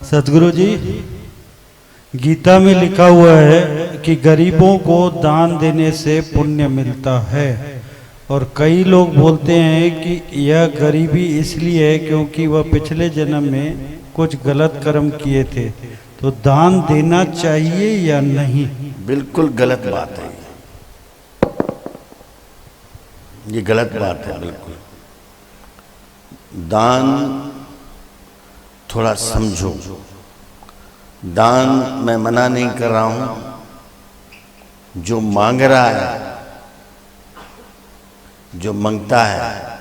सतगुरु जी, गीता में लिखा हुआ है कि गरीबों को दान देने से पुण्य मिलता है। और कई लोग बोलते हैं कि यह गरीबी इसलिए है क्योंकि वह पिछले जन्म में कुछ गलत कर्म किए थे। तो दान देना चाहिए या नहीं? बिल्कुल गलत बात है, ये गलत बात है बिल्कुल। दान थोड़ा समझो। दान मैं मना नहीं कर रहा हूं। जो मांग रहा है, जो मांगता है,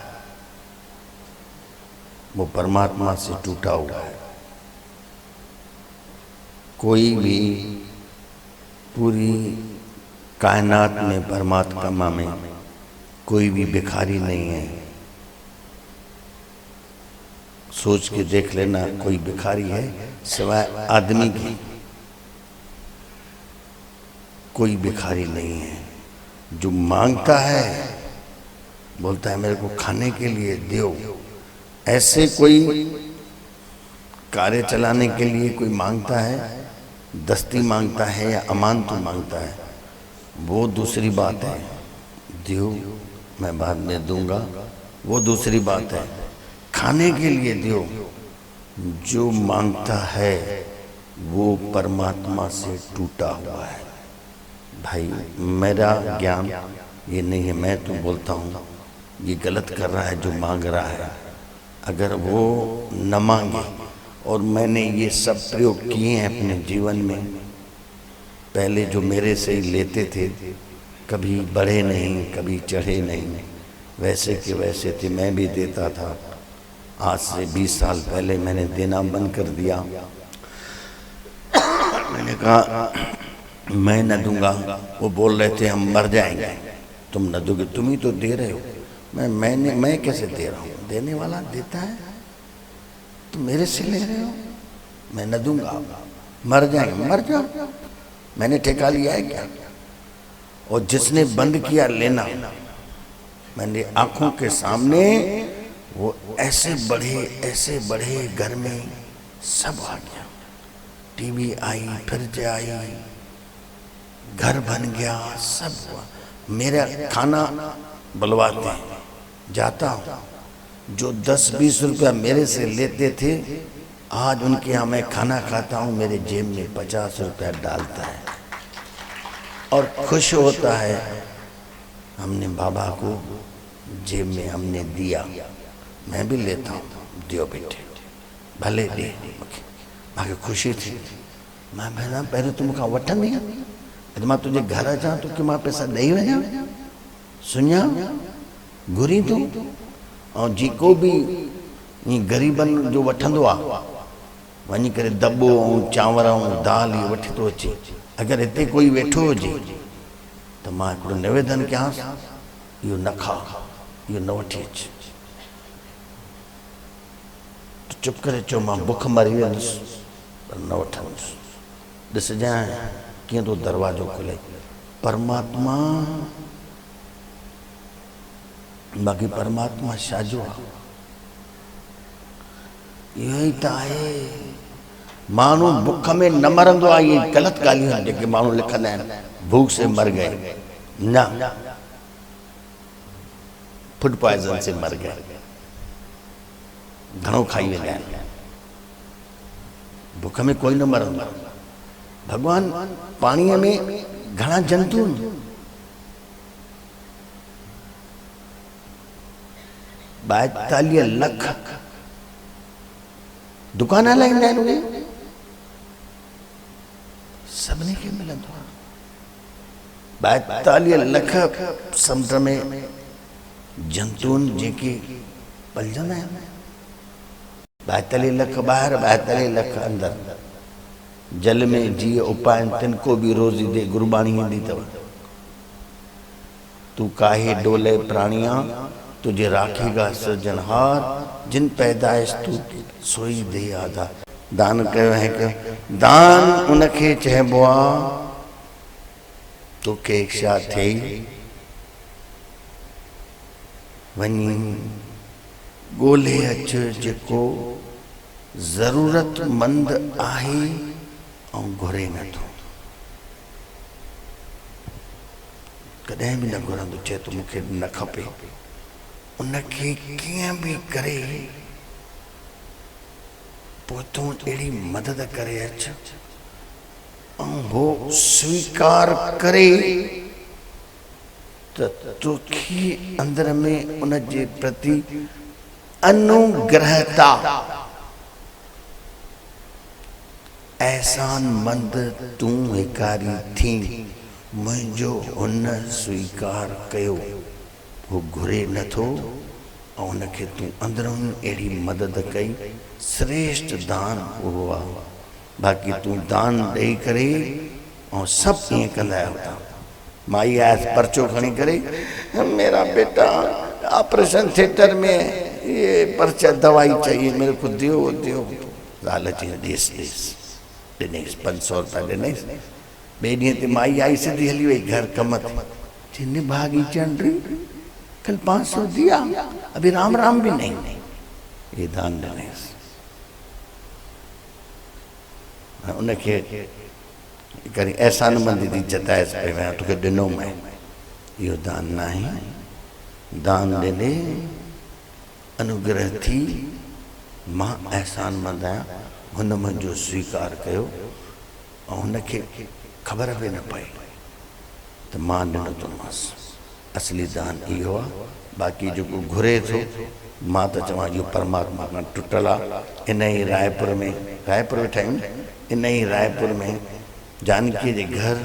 वो परमात्मा से टूटा हुआ है। कोई भी पूरी कायनात में परमात्मा में कोई भी भिखारी नहीं है। सोच के देख लेना, कोई भिखारी है सिवाय आदमी के? कोई भिखारी नहीं है। जो मांगता है, बोलता है मेरे को खाने के लिए दो, ऐसे कोई कार्य चलाने के लिए कोई मांगता है, दस्ती मांगता है या अमानतु मांगता है, वो दूसरी बात है। दो, मैं बाद में दूंगा, वो दूसरी बात है। खाने के लिए दो, जो मांगता है वो परमात्मा से टूटा हुआ है। भाई मेरा ज्ञान ये नहीं है, मैं तो बोलता हूँ ये गलत कर रहा है जो मांग रहा है। अगर वो न मांगे, और मैंने ये सब प्रयोग किए हैं अपने जीवन में, पहले जो मेरे से ही लेते थे, कभी बढ़े नहीं, कभी चढ़े नहीं, वैसे के वैसे थे, मैं भी देता था। आज से 20 साल पहले मैंने देना बंद कर दिया। मैंने कहा मैं न दूंगा। वो बोल रहे थे हम मर जाएंगे, तुम न दोगे, तुम ही तो दे रहे हो। मैं कैसे दे रहा हूँ? देने वाला देता है, तुम मेरे से ले रहे हो। मैं न दूंगा, मर जाएंगे, मर जाओ, मैंने ठेका लिया है क्या? और जिसने बंद किया लेना, मैंने आंखों के सामने वो ऐसे बढ़े घर में सब आ गया। टीवी आई, फ्रिज आई, घर बन गया, सब हुआ। मेरा खाना बुलवाते हैं, जाता हूँ। जो 10-20 रुपया मेरे से लेते थे, आज उनके यहाँ मैं खाना खाता हूँ, मेरे जेब में 50 रुपया डालता है और खुश होता है। हमने बाबा को जेब में हमने दिया। मैं भी लेता हूँ, दियो बेटे, भले दे, मां खुशी थी। मैं भेना पहले तुम का वठन नहीं है, मां तुझे घर अचा तो कि मां पैसा ॾेई वञा, सुञा घुरी तूं। ऐं जेको बि ग़रीबनि जो वठंदो आहे, वञी करे दॿो ऐं चांवर ऐं दाल इहो वठी थो अचे। अगरि हिते कोई वेठो हुजे त मां हिकिड़ो निवेदन कयांसि, इहो न खा, इहो न वठी अच। चुप करे चो मां बुख मरी वेंदुसि, पर न वठंदुसि। ॾिसजांइ कीअं तो दरवाजो खुले। परमात्मा, बाक़ी परमात्मा छाजो आहे? इहो ई त आहे। माण्हू बुख में न मरंदो आहे, इहे ग़लति ॻाल्हियूं आहिनि जेके माण्हू लिखंदा आहिनि, भूख से मर गए। न, फूड पॉइजन से मर गए, घणो खाई वेंदा आहिनि। बुख में कोई न मरंदो। भगवान पाणीअ में घणा जंतु आहिनि, 42 लख दुकान हलाईंदा आहिनि, उहे सभिनी खे मिलंदो आहे। 42 लख समुंड में जंतु जेके पलजंदा आहिनि। 42 लख ॿाहिरि, 42 लख अंदरि। जल में जीअ उपायन तिनको भी रोज़ी दे, गुरबाणी ईंदी अथव। तू काहे डोले प्राणिया, तुझे राखेगा सृजनहार, जिन पैदाइश तू सोई दे आधा। दान कयो है कि दान उनखे चइबो आहे तोखे इच्छा थिए वञी ॻोल्हे अच जेको ज़रूरतमंद आहे ऐं घुरे नथो, कॾहिं बि न घुरंदो, चए तो मूंखे न खपे, उनखे कीअं बि करे पोइ तूं अहिड़ी मदद करे अच ऐं हो स्वीकार करे त तोखे अंदर में उन जे प्रति अनुग्रहता, एहसान मंद तूं हिकारी थी, मुंहिंजो हुन स्वीकार कयो, वो घुरे नथो ऐं उनखे तूं अंदरों अहिड़ी मदद कई, श्रेष्ठ दान उहो आहे। बाक़ी तूं दान ॾेई करे ऐं सभु ईअं कंदा आहियो था, माई आयसि पर्चो खणी करे, मेरा बेटा ऑपरेशन थिएटर में ये पर्चा दवाई चाहिए मेरे को, दियो दियो, लालच ॾेस ॾेस, ॾिनेसि 500 रुपया ॾिनेसि। ॿिए ॾींहं ते माई आई सिधी हली वई घर कम ते, चई भागी चंडी कल 500 दिया, अभी राम राम भी नहीं, ये दान ॾिनेसि। उनखे करे एहसान मंदी थी जताएसि पई, मैं तोखे ॾिनो मैं, इहो दान न आहे, दान ॾिने अनुग्रह थी, मां एहसान मंद आहियां, हुन मुंहिंजो स्वीकार कयो ऐं हुनखे ख़बर बि न पई त मां ॾिनो थोमांसि। असली दान इहो आहे। बाक़ी जेको घुरे थो, मां त चवां इहो परमात्मा खां टुटल आहे। इन ई रायपुर में, रायपुर वेठा आहियूं, इन ई रायपुर में जानकी जे घर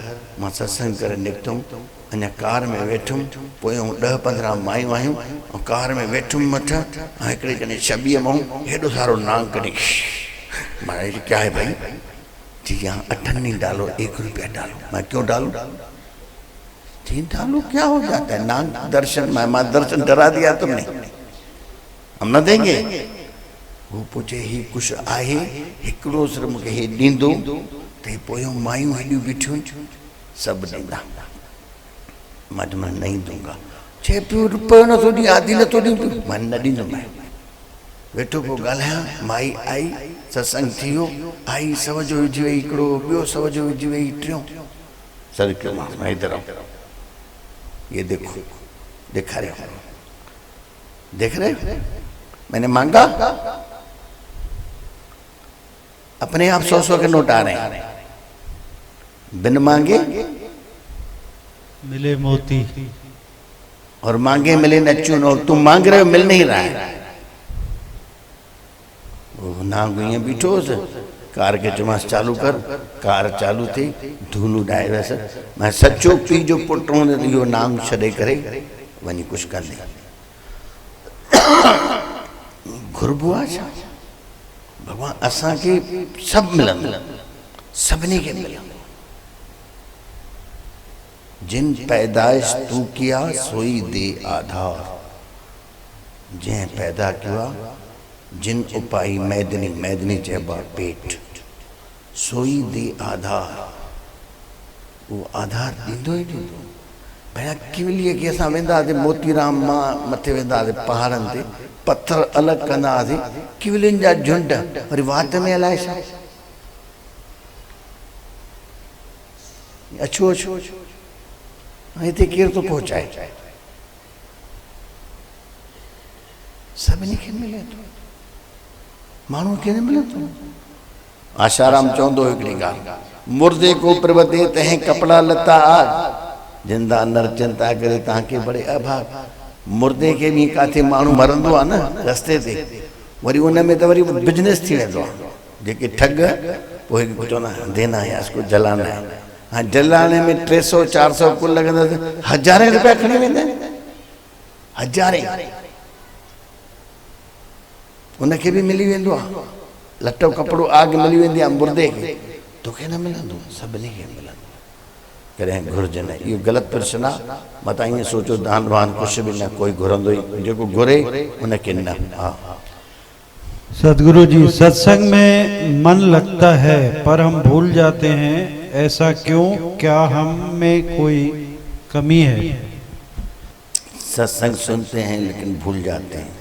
मां सत्संग करे निकितुमि, अञा कार में वेठुमि, पोयां 10-15 मायूं आहियूं ऐं कार में वेठुमि मठ, ऐं हिकिड़े ॼणे छबीअ मां हेॾो सारो नांग कढी, मां क्या है भाई जी, यहाँ 18 नहीं डालो, 1 रुपया डालो। मैं क्यों डालूं? जी डालो, क्या हो जाता है, नांग दर्शन, मैं दर्शन डरा दिया तुमने, हम न देंगे। वो पूछे ही कुछ आहे, हिकिड़ो सिर्फ मूंखे हे ॾींदो, त पोयों मायूं हेॾियूं बीठियूं सभु ॾींदा, मां नहीं दूंगा। चए पियो रुपयो नथो ॾी, आदि नथो ॾी, मां न ॾींदुमि। वेठो पोइ ॻाल्हायां, माई आई, सत्संग थी वियो, आई सव जो विझी वई, हिकिड़ो ॿियो सव जो विझी वई, टियों सर कयो, मां इधर आओ, ये देखो, दिखारे, देख रहे मैंने मांगा, अपने आप 100-100 के नोट आ रहे हैं, बिन मांगे मिले मोती, और मांगे मिले न चून, और तुम मांग रहे हो मिल नहीं रहा है। वो नांग ईअं बीठोसि, कार के चमास चालू कर, कार चालू थी, धूलू डाए वैसे, मैं सचो पी जो पुट हूं इहो नांग छॾे करे वञी कुझु कंदे। घुरबो आहे छा? भगवान असांखे सभु मिलंदो, सभिनी खे मिलंदो। जिन पैदाइश तू किया सोई दे आधार, जंहिं पैदा कयो आहे, जिन उपाई मैदनी, मैदनी चइबो आहे पेट, सोई दे आधार, वो आधार ॾींदो ई ॾींदो। भैया किवलीअ खे असां वेंदा हुआसीं, मोतीराम मां मथे वेंदा हुआसीं पहाड़नि ते, पत्थर अलॻि कंदा हुआसीं, किवलियुनि जा झुंड, वरी वात में अलाए छा, अछो अछो, हिते केरु थो पहुचाए, सभिनी खे मिले थो, माण्हू खे न मिले थो। आशाराम चवंदो हिकिड़ी ॻाल्हि, मुर्दे को प्रवते तहें कपड़ा लता आग, जिंदा नर चिंता करे तव्हांखे बड़े अभाग। मुर्दे खे बि काथे माण्हू मरंदो आहे न रस्ते ते, वरी उन में त वरी बिजनेस थी वेंदो आहे। जेके ठग पोइ चवंदा देना है इसको जलाना है, हाँ जलाने में 300-400 कुल लॻंदा, 1000 रुपया खणी वेंदा आहिनि, 1000 उनखे बि मिली वेंदो आहे, लटो कपिड़ो आग मिली वेंदी आहे मुर्दे खे, तोखे न मिलंदो, सभिनी खे मिलंदो। कॾहिं घुरिजे न, इहो ग़लति प्रश्न आहे। मां त ईअं सोचो दान वान कुझु बि न, कोई घुरंदो ई, जेको घुरे उनखे न। हा सदगुरु जी, सत्संग में मन लगता है पर हम भूल जाते हैं, ऐसा क्यों? क्या हम में कोई कमी है? सत्संग सुनते हैं लेकिन भूल जाते हैं।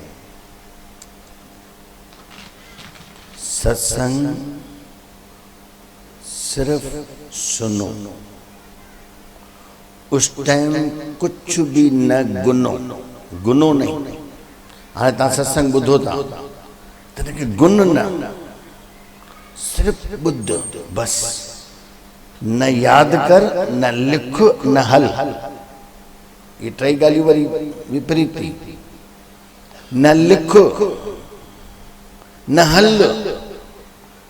सत्संग सिर्फ सुनो, उस टाइम कुछ भी न गुनो, गुनो नहीं। हाँ ता सत्संग बुधो था तने गुन न, सिर्फ बुद्ध बस। न याद कर, न लिख, न हल। ये टई गाली वरी विपरीत थी। न लिख, न हल,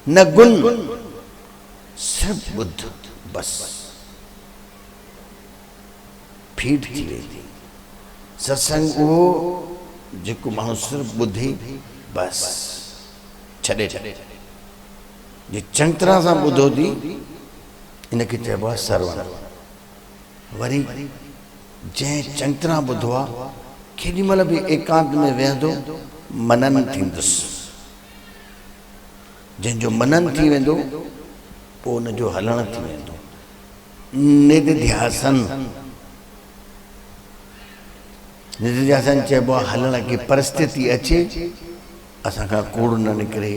न गुण, सिर्फ बुद्ध बस। फीट थी वेंदी सत्संग वो जेको माण्हू सिर्फ ॿुधी बस छॾे छॾे। जे चङी तरह सां ॿुधो थी इनखे चइबो आहे सरवण। वरी जंहिं चङी तरह ॿुधो आहे केॾी महिल बि एकांत में वेहंदो मनन थींदुसि। जंहिंजो मनन थी वेंदो पोइ उनजो हलण थी वेंदो। निधिध्यासन, निधिध्यासन चइबो आहे हलण की परिस्थिति अचे असांखां कूड़ न निकिरे,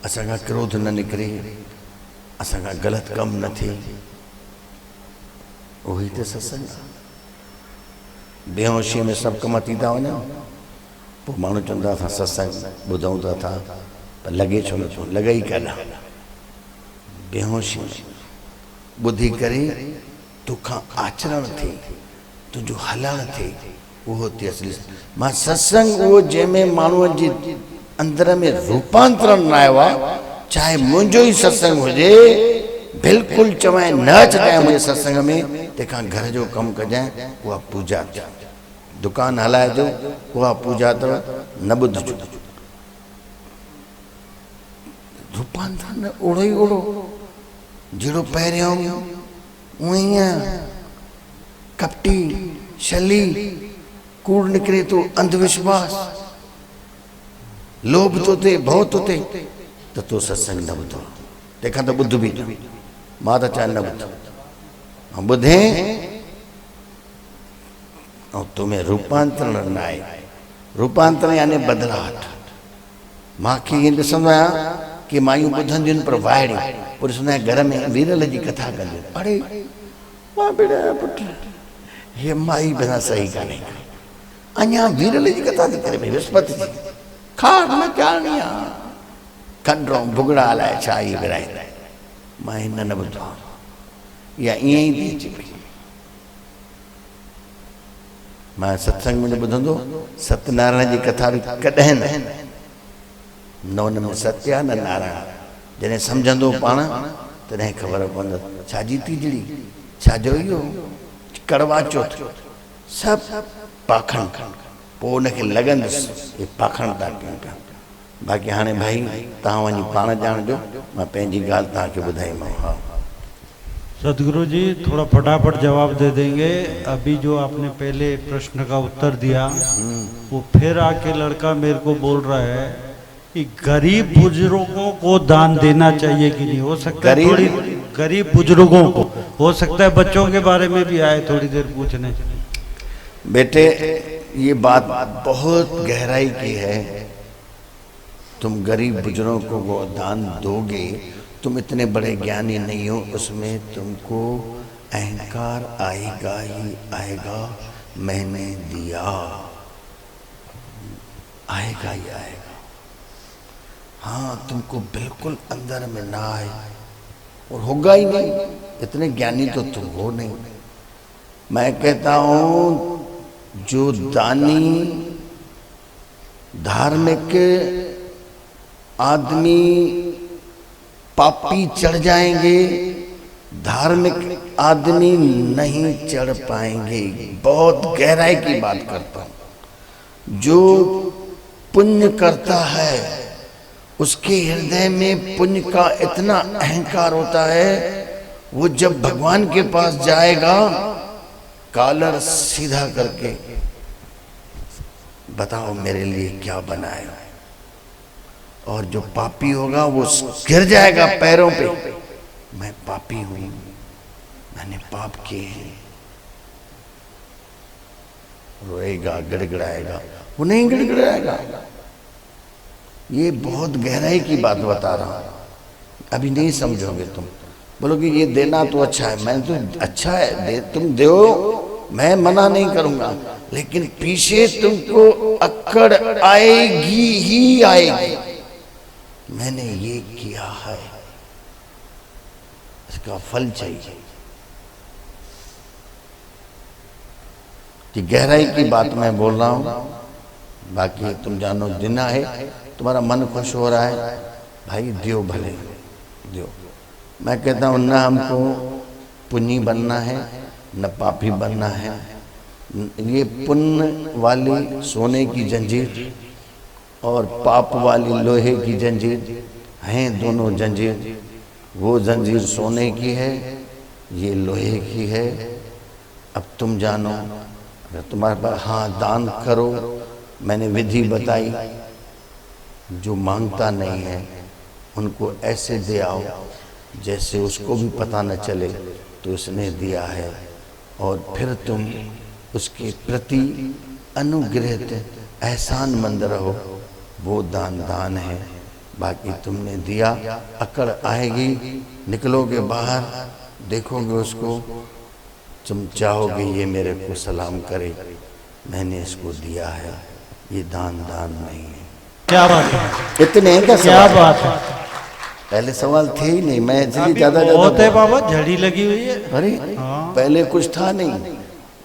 असांखां क्रोध न निकिरे, असांखां ग़लति कमु न थिए। उहो ई त सत्संग आहे। बेहोशीअ में सभु कम थी था वञनि, पोइ माण्हू चवंदा असां सत्संग ॿुधूं था था पर लॻे छो नथो, लॻे ई काॾा। बेहोशी में ॿुधी करे तोखां आचरण थिए, तुंहिंजो हलण थिए, उहो थी असली मां सत्संग। उहो जंहिंमें माण्हूअ जे अंदर में रूपांतरण न आयो आहे। चाहे मुंहिंजो ई सत्संग हुजे, बिल्कुलु चवां न अचजांइ मुंहिंजे सत्संग में, तंहिंखां घर जो कमु कजांइ, उहा पूजा अथव। दुकानु हलाइजो, उहा पूजा अथव, न ॿुधिजो। रूपांतरण ओड़ो ई ओड़ो जहिड़ो पहिरियों उअं ई कपटी छली कूड़ निकिरे थो, अंधविश्वास, लोभ थो थिए, भव थो थिए, त तो सत्संग न ॿुधो। तंहिंखां त ॿुध बि न, मां त चाहियां न ॿुध। ऐं ॿुधे ऐं तुम्हें रूपांतरण न आहे। रूपांतरण यानी बदलाहट। मूंखे ईअं ॾिसंदो आहियां कि मायूं ॿुधंदियूं आहिनि पर वाइड़ियूं, पोइ ॾिसंदो आहियां घर में वीरल जी कथा कंदियूं। अड़े मां बेड़ा पुटु हीअ माई बिना सही कान्हे, अञा वीरल जी कथा थी करे, भई विस्पति जी खार न करणी आहे, खंडो भुगड़ा अलाए छा इहे विराईंदा। मां हिन न ॿुधो, इहा ईअं ई थी अचे पई। मां सत्संग में ॿुधंदो, सत्यनारायण जी कथा बि कॾहिं न हुन में सत्य आहे न नारायण। जॾहिं सम्झंदो पाण तॾहिं ख़बर पवंदो छाजी तीजड़ी, छाजो इहो कड़वा चौथ, सभु पाखंड। पोइ उनखे लॻंदुसि हे पाखंड था कयूं पिया। बाक़ी हाणे भाई तव्हां वञी पाण ॼाणिजो, मां पंहिंजी ॻाल्हि तव्हांखे ॿुधाईमांव। हा सदगुरु जी थोड़ा फटाफट जवाब दे देंगे। अभी जो आपने पहले प्रश्न का उत्तर दिया, वो फिर आके लड़का मेरे को बोल रहा है कि गरीब बुजुर्गों को दान देना चाहिए कि नहीं। हो सकता है थोड़ी गरीब बुजुर्गों को, हो सकता है बच्चों के बारे में भी आए थोड़ी देर पूछने। बेटे ये बात बहुत गहराई की है। तुम गरीब बुजुर्गों को दान दोगे, तुम इतने बड़े ज्ञानी नहीं हो, उसमें तुमको अहंकार आएगा ही आएगा। मैंने दिया, आएगा ही आएगा। हाँ तुमको बिल्कुल अंदर में ना आए और होगा ही नहीं, इतने ज्ञानी तो तुम हो नहीं। मैं कहता हूँ जो दानी धार्मिक आदमी पापी चढ़ जाएंगे, धार्मिक आदमी नहीं चढ़ पाएंगे। बहुत गहराई की बात करता हूँ। जो पुण्य करता है उसके हृदय में पुण्य का इतना अहंकार होता है, वो जब भगवान के पास जाएगा कॉलर सीधा करके बताओ मेरे लिए क्या बनाए। और जो पापी होगा वो गिर जाएगा पैरों पे, मैं पापी हूं, मैंने पाप किए हैं। रोएगा, गिड़गिड़ाएगा। वो नहीं गिड़गिड़ाएगा, ये बहुत गहराई की बात बता रहा हूँ, अभी नहीं समझोगे तुम। बोलोगे ये देना तो अच्छा है, मैं तो अच्छा है दे, तुम दो, मैं मना नहीं करूंगा, लेकिन पीछे तुमको अक्कड़ आएगी ही आएगी। मैंने ये किया है, इसका फल चाहिए। कि गहराई की बात मैं बोल रहा हूं, बाकी तुम जानो दिन है, तुम्हारा मन खुश हो रहा है, भाई दियो, भले दियो। मैं कहता हूँ ना हमको पुण्य बनना है न पापी बनना है। ये पुण्य वाली सोने की जंजीर और पाप वाली लोहे की जंजीर हैं, दोनों जंजीर। वो जंजीर सोने की है, ये लोहे की है। अब तुम जानो, अगर तुम्हारे पास, हाँ दान करो, मैंने विधि बताई। जो मांगता नहीं है उनको ऐसे दे आओ जैसे उसको भी पता न चले तो उसने दिया है, और फिर तुम उसके प्रति अनुग्रहित एहसानमंद रहो। वो दान दान है। बाकी तुमने दिया, अकड़ आएगी, निकलोगे बाहर, देखोगे उसको, तुम चाहोगे ये मेरे को सलाम करे, मैंने इसको दिया है। ये दान दान नहीं है। क्या बात है, इतने का क्या सवाल। बात है। पहले सवाल थे ही नहीं, मैं इसलिए अभी ज्यादा बहुत है बाबा, झड़ी लगी हुई है। अरे हाँ। पहले कुछ था नहीं।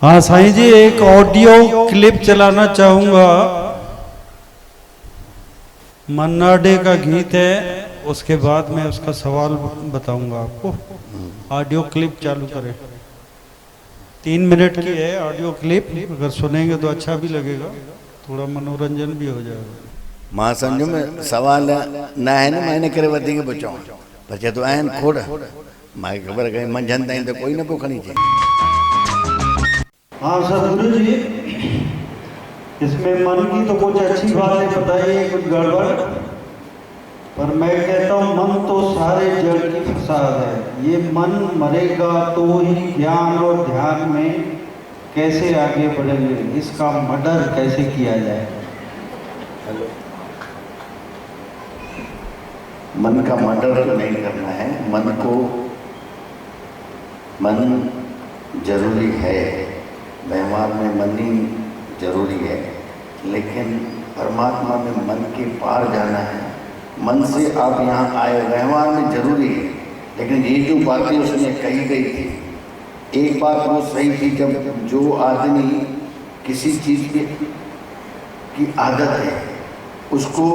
हाँ साईं जी, एक ऑडियो क्लिप चलाना चाहूंगा। मन्ना डे का गीत है, उसके बाद मैं उसका सवाल बताऊंगा आपको। ऑडियो क्लिप चालू करें। 3 मिनट की है ऑडियो क्लिप, अगर सुनेंगे तो अच्छा भी लगेगा, थोड़ा मनोरंजन भी हो जाएगा। मां समझो में सवाल न है ना, मैंने करे वधीक बचाऊं पर तो आयन खोड़ मां खबर कहीं मन जनता तो कोई न पोखनी चाहिए। हाँ सदगुरु जी, इसमें मन की तो कुछ अच्छी बातें बताइए, कुछ गड़बड़, पर मैं कहता हूँ मन तो सारे जड़ की फसाद है। ये मन मरेगा तो ही ज्ञान और ध्यान में कैसे आगे बढ़ेंगे, इसका मर्डर कैसे किया जाए। हेलो, मन का मर्डर तो नहीं करना है। मन जरूरी है, व्यवहार में मन ही जरूरी है, लेकिन परमात्मा में मन के पार जाना है। मन से आप यहाँ आए, व्यवहार में जरूरी है, लेकिन ये जो बातें उसने कही गई थी, एक बात वो सही थी, जब जो आदमी किसी चीज की आदत है उसको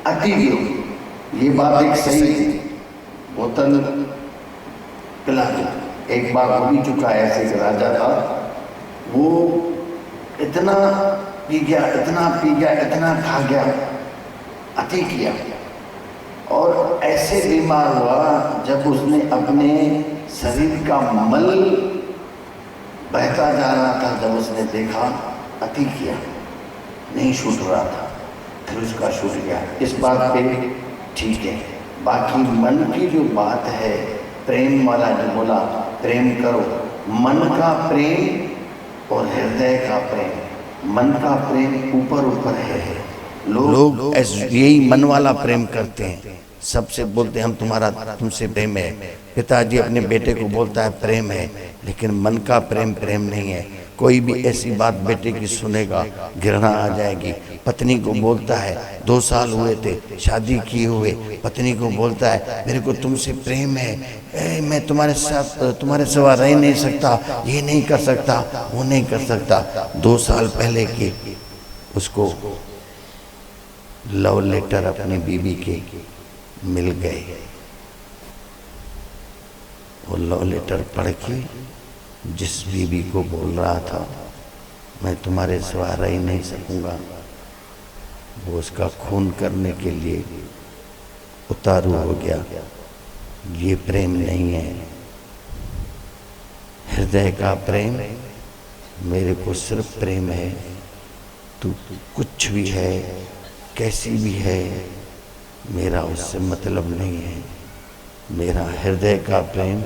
अति योग, ये बात एक सही थी। बोतल पिला दो, एक बार हो भी चुका है। ऐसे एक राजा था, वो इतना पी गया, इतना पी गया, इतना खा गया, अति किया, और ऐसे बीमार हुआ जब उसने अपने शरीर का मल बहता जा रहा था, जब उसने देखा अति किया, नहीं छूट रहा था, फिर उसका छूट गया। इस बात पे ठीक है। बाकी मन की जो बात है, प्रेम वाला जो बोला, प्रेम करो, मन का प्रेम और हृदय का प्रेम। मन का प्रेम ऊपर ऊपर है, लोग यही मन वाला प्रेम करते हैं, सबसे बोलते हैं हम तुम्हारा, तुमसे प्रेम है। पिताजी अपने बेटे को बोलता है प्रेम है, लेकिन मन का प्रेम प्रेम नहीं है। कोई भी ऐसी बात बेटे की सुनेगा, घृणा आ जाएगी। पत्नी को बोलता है, 2 साल हुए थे शादी किए हुए, पत्नी को बोलता है मेरे को तुमसे प्रेम है, मैं तुम्हारे साथ तुम्हारे सिवा रह नहीं सकता, ये नहीं कर सकता, वो नहीं कर सकता। 2 साल पहले की उसको लव लेटर अपनी बीवी के मिल गए। वो लव लेटर पढ़ के जिस बीवी को बोल रहा था मैं तुम्हारे सिवा रह ही नहीं सकूंगा, वो उसका खून करने के लिए उतारू हो गया। ये प्रेम नहीं है। हृदय का प्रेम, मेरे को सिर्फ प्रेम है, तू कुछ भी है, कैसी भी है, मेरा उससे मतलब नहीं है। मेरा हृदय का प्रेम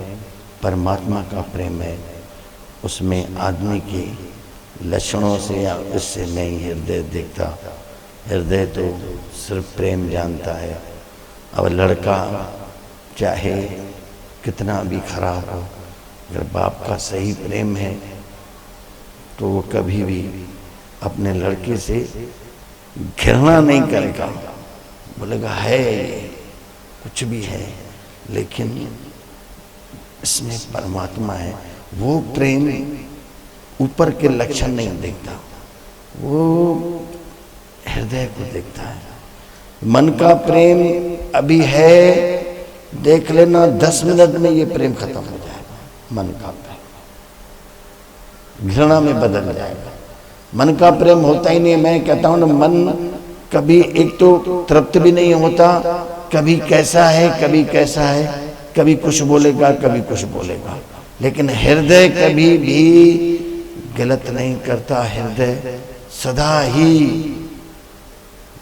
परमात्मा का प्रेम है, उसमें आदमी के लक्षणों से या उससे नहीं हृदय देखता। हृदय तो सिर्फ प्रेम जानता है। अब लड़का चाहे कितना भी खराब हो, अगर बाप का सही प्रेम है तो वो कभी भी अपने लड़के से घृणा नहीं करेगा। बोलेगा है ये कुछ भी है, लेकिन इसमें परमात्मा है। वो प्रेम ऊपर के लक्षण नहीं देखता, वो हृदय को देखता है। मन का प्रेम अभी है, देख लेना 10 मिनट में ये प्रेम खत्म हो जाएगा। मन का प्रेम घृणा में बदल जाएगा। मन का प्रेम होता ही नहीं। मैं कहता हूं ना, मन कभी एक तो तृप्त भी नहीं होता, कभी कैसा है कभी कैसा है, कभी कुछ बोलेगा कभी कुछ बोलेगा, लेकिन हृदय कभी भी गलत नहीं करता। हृदय सदा ही,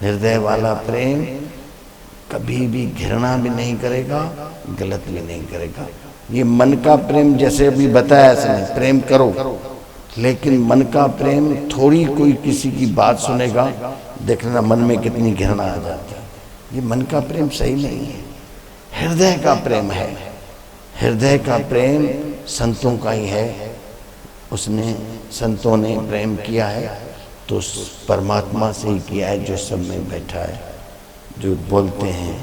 हृदय वाला प्रेम कभी भी घृणा भी नहीं करेगा, गलत भी नहीं करेगा। ये मन का प्रेम जैसे अभी बताया इसने, प्रेम करो, लेकिन मन का प्रेम थोड़ी कोई किसी की बात सुनेगा, देखना मन में कितनी घृणा आ जाती है। ये मन का प्रेम सही नहीं है, हृदय का प्रेम है। हृदय का प्रेम संतों का ही है। उसने संतों ने प्रेम किया है तो परमात्मा से ही किया है, जो सब में बैठा है। जो बोलते हैं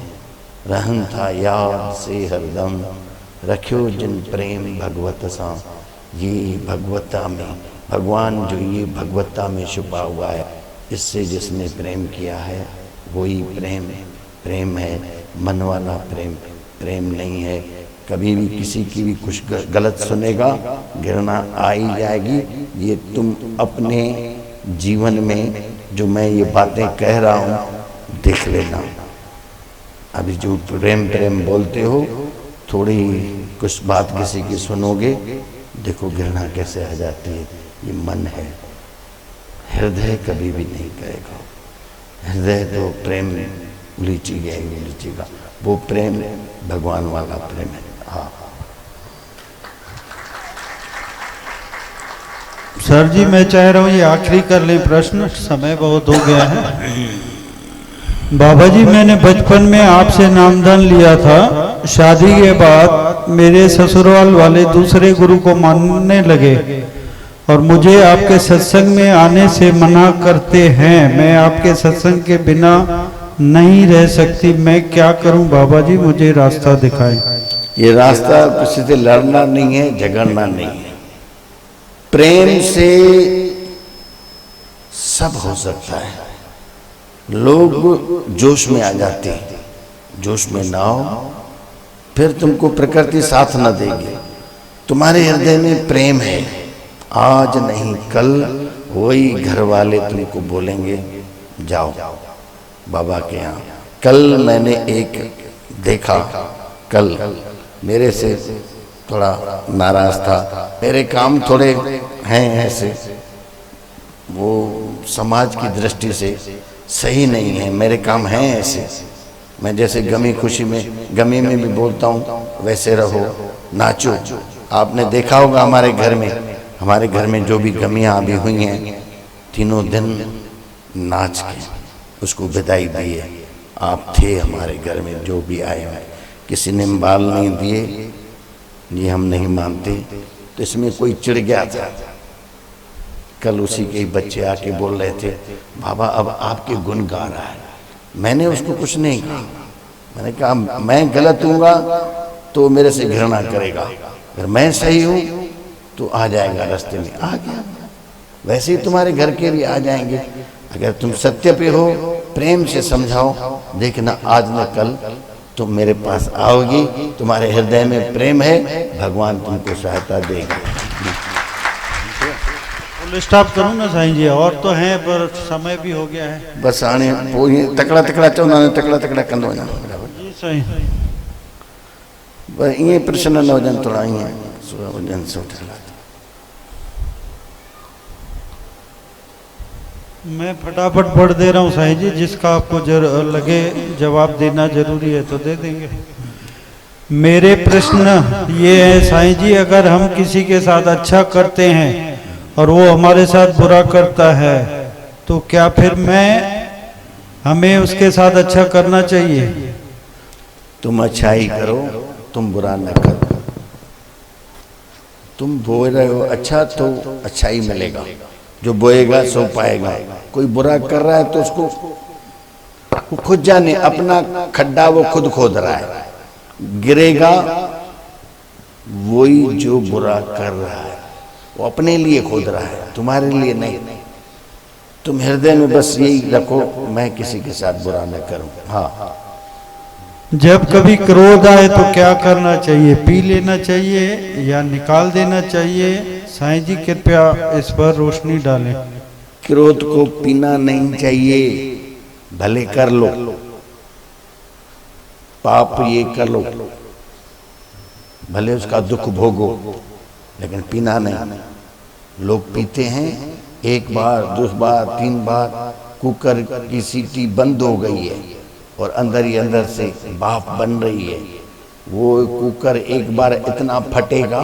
रहन था याद से हरदम, रखियो जिन प्रेम भगवत सा। ये भगवत्ता में, भगवान जो ये भगवत्ता में छुपा हुआ है, इससे जिसने प्रेम किया है वही प्रेम है। मन वाला प्रेम प्रेम नहीं है। कभी भी किसी की भी कुछ गलत सुनेगा, घृणा आ ही जाएगी। ये तुम अपने जीवन में जो मैं ये बातें कह रहा हूँ देख लेना। अभी जो प्रेम बोलते हो, थोड़ी कुछ बात किसी की सुनोगे, देखो घृणा कैसे आ जाती है। ये मन है, हृदय कभी भी नहीं करेगा। हृदय तो प्रेम उलीचेगा, वो प्रेम भगवान वाला प्रेम है। हाँ सर जी, मैं चाह रहा हूँ ये आखिरी कर लें प्रश्न, समय बहुत हो गया है। बाबा जी, मैंने बचपन में आपसे नामदान लिया था। शादी के बाद मेरे ससुराल वाले दूसरे गुरु को मानने लगे और मुझे आपके सत्संग में आने से मना करते हैं। मैं आपके सत्संग के बिना नहीं रह सकती, मैं क्या करूं बाबा जी, मुझे रास्ता दिखाएं। ये रास्ता किसी से लड़ना नहीं है, झगड़ना नहीं है। प्रेम से सब हो सकता है। लोग जोश में आ जाते हैं, जोश में ना हो, फिर तुमको प्रकृति साथ न देगी। तुम्हारे हृदय में प्रेम है, आज नहीं कल वही घर वाले तुमको बोलेंगे जाओ बाबा के यहाँ। कल मैंने एक देखा, कल मेरे से थोड़ा नाराज था, मेरे काम थोड़े हैं ऐसे, वो समाज की दृष्टि से सही नहीं है, मेरे काम हैं ऐसे। मैं जैसे गमी खुशी में, गमी में भी बोलता हूँ वैसे रहो, नाचो। आपने देखा होगा हमारे घर में जो भी गमियाँ अभी हुई हैं, तीनों दिन नाच के उसको विदाई दी है। आप थे हमारे घर में, जो भी आए हैं, किसी ने बाल नहीं दिए, ये हम नहीं मानते। तो इसमें कोई चिढ़ गया था। कल उसी के बच्चे आके बोल रहे थे, बाबा अब आपके गुण गा रहा है। मैंने उसको कुछ नहीं कहा, मैंने कहा मैं गलत हूँगा तो मेरे से घृणा करेगा, अगर मैं सही हूँ तो आ जाएगा रास्ते में। आ गया, वैसे ही तुम्हारे घर के भी आ जाएंगे। अगर तुम सत्य पे हो, प्रेम से समझाओ, देखना आज न कल तुम मेरे पास आओगी। तुम्हारे हृदय में प्रेम है, भगवान तुमको सहायता देंगे। फुल स्टॉप करूँ ना साईं जी? और तो हैं पर समय भी हो गया है। बस आने तकड़ा तकड़ा कंदो वञा जी साईं। बस ईअं प्रश्न न हुजनि, थोड़ा ईअं हुजनि सुठा। मैं फटाफट पढ़ दे रहा हूँ साईं जी, जिसका आपको लगे जवाब देना जरूरी है तो दे देंगे। मेरे प्रश्न ये है साईं जी, अगर हम किसी के साथ अच्छा करते हैं और वो हमारे साथ बुरा करता है तो क्या फिर मैं हमें उसके साथ अच्छा करना चाहिए। तुम अच्छाई करो, तुम बुरा न करो। तुम बोल रहे हो अच्छा तो अच्छाई मिलेगा, जो बोएगा सो पाएगा। कोई बुरा कर रहा है तो उसको वो खुद जाने, अपना खड्डा वो खुद खोद रहा है, गिरेगा। वही जो बुरा कर रहा है वो अपने लिए खोद रहा है, तुम्हारे लिए नहीं। तुम हृदय में बस यही रखो, मैं किसी के साथ बुरा न करूं। हाँ, जब कभी क्रोध आए तो क्या करना चाहिए? पी लेना चाहिए या निकाल देना चाहिए? साईं जी कृपया इस पर रोशनी डालें। क्रोध को पीना नहीं चाहिए, भले कर लो, पाप ये कर लो, भले उसका दुख भोगो, लेकिन पीना नहीं। लोग पीते हैं, एक बार, दो बार, तीन बार, कुकर की सीटी बंद हो गई है और अंदर ही अंदर से भाप बन रही है। वो कुकर एक बार इतना फटेगा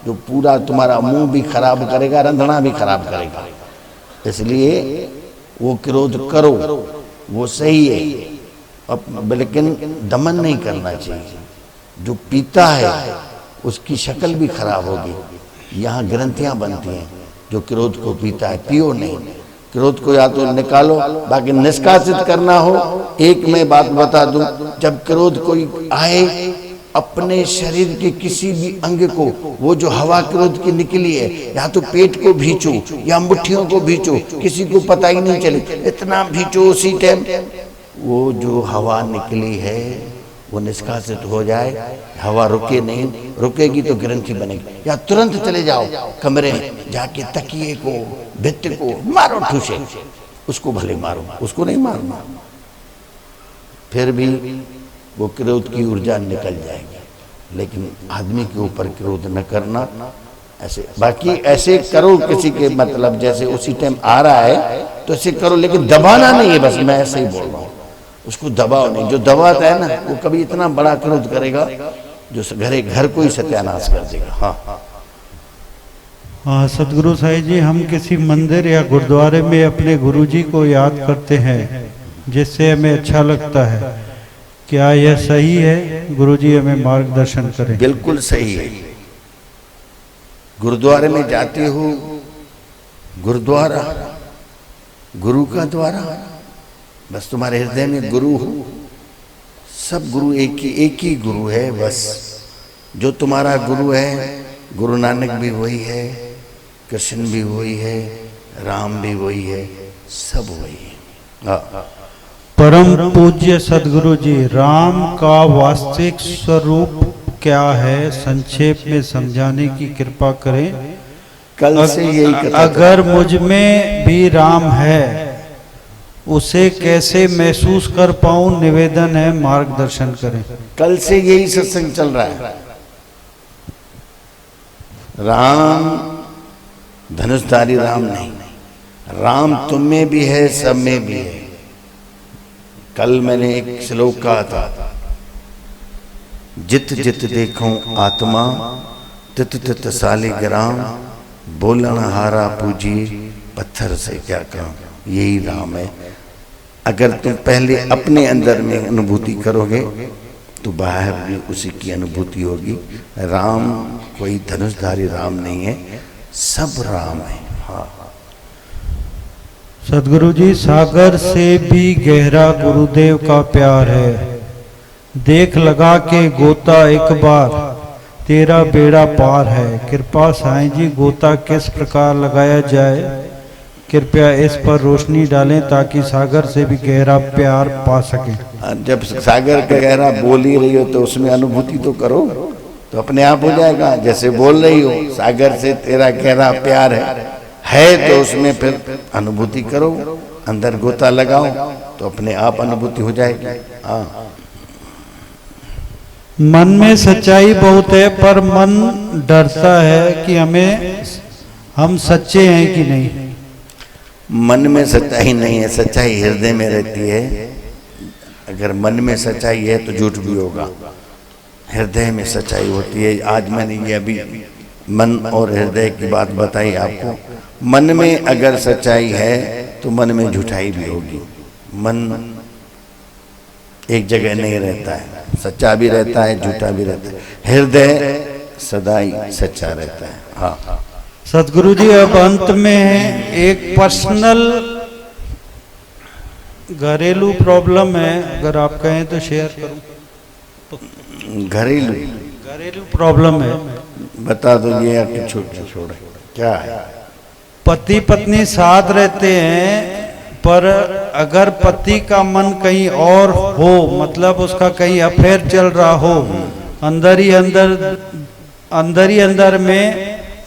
जो पूरा तुम्हारा मुंह भी खराब करेगा, रंधना भी खराब करेगा। इसलिए वो क्रोध करो, वो सही है, अब लेकिन दमन नहीं करना चाहिए। जो पीता है उसकी शक्ल भी खराब होगी, यहाँ ग्रंथियां बनती हैं। जो क्रोध को पीता है, पियो नहीं। क्रोध को या तो निकालो, बाकी निष्कासित करना हो। एक मैं बात बता दूं, जब क्रोध कोई आए, अपने शरीर के किसी भी अंग को, वो जो हवा क्रोध की निकली है, या तो पेट को भींचो या मुट्ठियों को भींचो, किसी को पता ही नहीं चले, इतना भींचो, उसी टाइम वो जो हवा निकली है वो निष्कासित हो जाए। हवा रुके नहीं, रुकेगी तो ग्रंथि बनेगी। या तुरंत चले जाओ कमरे में, जाके तकिए को, भित्त को मारो ठूसे, उसको भले मारो, उसको नहीं मारना, फिर भी वो क्रोध की ऊर्जा निकल जाएगी। लेकिन आदमी के ऊपर क्रोध न करना। ऐसे बाकी ऐसे करो किसी के, मतलब जैसे उसी टाइम आ रहा है तो ऐसे करो, लेकिन दबाना नहीं है। बस मैं ऐसे ही बोल रहा हूँ, उसको दबाओ नहीं। जो दबाता है ना, वो कभी इतना बड़ा क्रोध करेगा जो घर को ही सत्यानाश कर देगा। हाँ हाँ, सदगुरु साईं जी, हम किसी मंदिर या गुरुद्वारे में अपने गुरुजी को याद करते हैं जिससे हमें अच्छा लगता है। क्या यह सही है? गुरुजी हमें मार्गदर्शन करें। बिल्कुल सही है। गुरुद्वारे में जाते हो, गुरुद्वारा गुरु का द्वारा, बस तुम्हारे हृदय में गुरु हो। सब गुरु एक ही गुरु है। बस जो तुम्हारा गुरु है, गुरु नानक भी वही है, कृष्ण भी वही है, राम भी वही है, सब वही है। हाँ। परम पूज्य सदगुरु जी, राम का वास्तविक स्वरूप क्या है? संक्षेप में समझाने की कृपा करें। कल से यही कथा, अगर मुझ में भी राम है, उसे कैसे महसूस कर पाऊं? निवेदन है, मार्गदर्शन करें। कल से यही सत्संग चल रहा है। राम धनुषधारी राम नहीं, राम तुम में भी है, सब में भी है। कल मैंने एक श्लोक कहा था, जित जित देखूं आत्मा, तित तित सालिग्राम, बोलन हारा पूजी, पत्थर से क्या काम। यही राम है। अगर तुम पहले अपने अंदर में अनुभूति करोगे तो बाहर भी उसी की अनुभूति होगी। राम कोई धनुषधारी राम नहीं है, सब राम है। हाँ। सदगुरु जी, सागर से भी गहरा गुरुदेव का प्यार है। देख लगा के गोता एक बार, तेरा बेड़ा पार है। कृपा साईं जी, गोता किस प्रकार लगाया जाए? कृपया इस पर रोशनी डालें ताकि सागर से भी गहरा प्यार पा सकें। जब सागर का गहरा बोल ही रही हो तो उसमें अनुभूति तो करो, तो अपने आप हो जाएगा। जैसे बोल रही हो सागर से तेरा गहरा प्यार है तो उसमें फिर अनुभूति करो, अंदर गोता लगाओ तो अपने आप अनुभूति हो जाएगी। हाँ। मन में सच्चाई बहुत है, पर मन डरता है कि हम सच्चे हैं कि नहीं। मन में सच्चाई नहीं है, सच्चाई हृदय में रहती है। अगर मन में सच्चाई है तो झूठ भी होगा। हृदय में सच्चाई होती है। आज मैंने ये अभी मन और हृदय की बात बताई आपको। मन में अगर सच्चाई है तो मन में झूठाई भी होगी। मन एक जगह नहीं रहता है, सच्चा भी रहता है, झूठा भी रहता है। हृदय सदा ही सच्चा रहता है। हाँ सतगुरु जी, अब अंत में एक पर्सनल घरेलू प्रॉब्लम है, अगर आप कहें तो शेयर करूं। घरेलू प्रॉब्लम है, बता दो ये या कि छोड़ क्या है? पति पत्नी साथ रहते हैं, पर अगर पति का मन कहीं और हो, मतलब उसका कहीं अफेयर चल रहा हो, अंदर ही अंदर में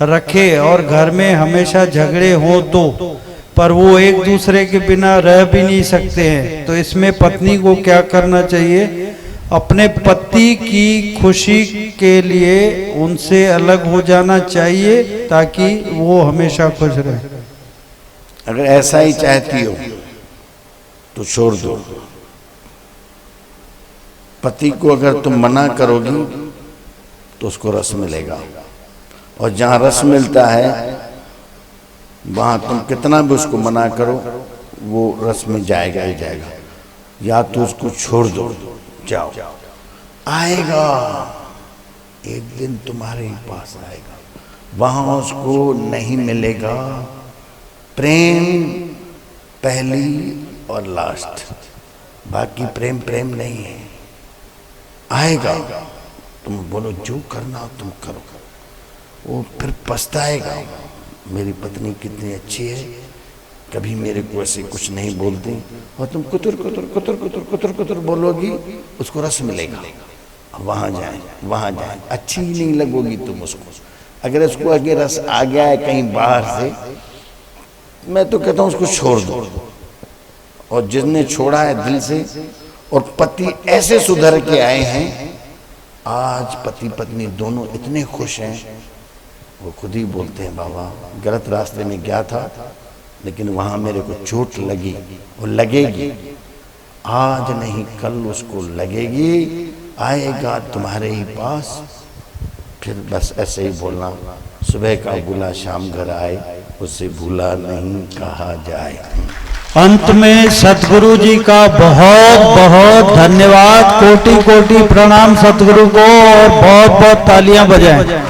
रखे और घर में हमेशा झगड़े हो, तो पर वो एक दूसरे के बिना रह भी नहीं सकते हैं, तो इसमें पत्नी को क्या करना चाहिए? अपने पति की खुशी के लिए उनसे अलग हो जाना चाहिए ताकि वो हमेशा खुश रहे। अगर ऐसा ही चाहती हो तो छोड़ दो। पति को अगर तुम मना करोगी तो उसको रस मिलेगा, और जहां रस मिलता है वहां तुम कितना भी उसको मना करो वो रस में जाएगा ही जाएगा। या तो उसको छोड़ दो, जाओ, आएगा एक दिन तुम्हारे ही पास आएगा, वहां उसको नहीं मिलेगा प्रेम पहली और लास्ट, बाकी प्रेम प्रेम नहीं है। आएगा, तुम बोलो जो करना हो तुम करो, वो फिर पछताएगा, मेरी पत्नी कितनी अच्छी है, कभी मेरे को ऐसे कुछ नहीं बोलती, और तुम कुतर कुतर कुतर कुतर कुतर कुतर बोलोगी, उसको रस मिलेगा। वहां जाए, अच्छी ही नहीं लगोगी तुम उसको। अगर उसको आगे रस आ गया है कहीं बाहर से, मैं तो कहता हूं उसको छोड़ दो। और जिसने छोड़ा है दिल से, और पति ऐसे सुधर के आए हैं, आज पति पत्नी दोनों इतने खुश हैं, वो खुद ही बोलते हैं बाबा गलत रास्ते में गया था, लेकिन वहां मेरे को चोट लगी, वो लगेगी, आज नहीं कल उसको लगेगी, आएगा तुम्हारे ही पास। फिर बस ऐसे ही बोलना, सुबह का बुला शाम घर आए, उससे भूला नहीं कहा जाए। अंत में सतगुरु जी का बहुत बहुत धन्यवाद, कोटि कोटि प्रणाम सतगुरु को, और बहुत बहुत तालियां बजाएं।